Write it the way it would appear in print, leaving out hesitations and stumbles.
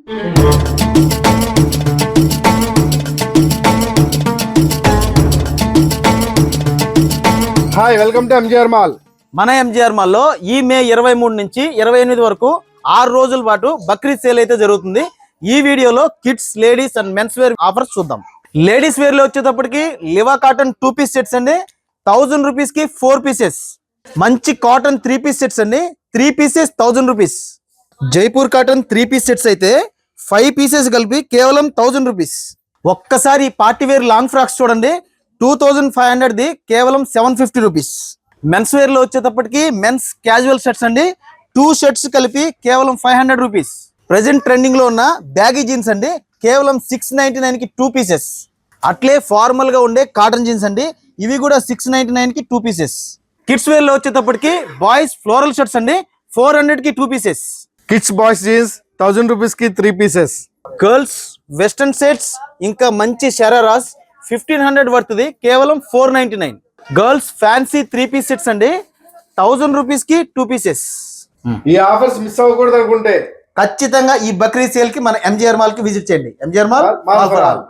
Hi, welcome to MGR mall. మన MGR mall లో ఈ మే 23 నుంచి 28 వరకు 6 రోజుల పాటు బక్రీద్ సేల్ అయితే జరుగుతుంది. ఈ వీడియోలో kids, ladies and mens wear offers చూద్దాం. లేడీస్ వేర్ లో వచ్చేటప్పటికి లివా కాటన్ 2 పీస్ సెట్స్ అండి 1000 రూపీస్ కి 4 పీసెస్. మంచి కాటన్ 3 పీస్ సెట్స్ అండి 3 pieces 1000 rupees. Jaipur cotton 3 piece sets అయితే 5 పీసెస్ కలిపి కేవలం 1000 రూపీస్. ఒక్కసారి పార్టీ వేర్ లాంగ్ ఫ్రాక్స్ చూడండి 2500 ది కేవలం 750 రూపీస్. మెన్స్ వేర్ లో వచ్చేటప్పటికి మెన్స్ క్యాజువల్ షర్ట్స్ అండి 2 షర్ట్స్ కలిపి కేవలం 500 రూపీస్. ప్రెసెంట్ ట్రెండింగ్ లో ఉన్న బ్యాగీ జీన్స్ అండి కేవలం 699 కి 2 పీసెస్. అట్లే ఫార్మల్ గా ఉండే కాటన్ జీన్స్ అండి ఇవి కూడా 699 కి 2 పీసెస్. కిడ్స్ వేర్ లో వచ్చేటప్పటికి బాయ్స్ ఫ్లోరల్ షర్ట్స్ అండి 400 కి 2 pieces. Kids boys jeans 1000 rupees కి 3 పీసెస్. గర్ల్స్ వెస్టర్న్ సెట్స్ ఇంకా మంచి షరారాస్ 1500 వర్త్ది కేవలం 499. గర్ల్స్ ఫ్యాన్సీ 3 పీస్ సెట్స్ అండి 1000 రూపీస్ కి 2 పీసెస్. ఈ ఆఫర్స్ మిస్ అవ్వకూడదు అనుకుంటే ఖచ్చితంగా ఈ బక్రీద్ సేల్ కి మన ఎంజీఆర్ మాల్ కి విజిట్ చేయండి. MGR mall for all.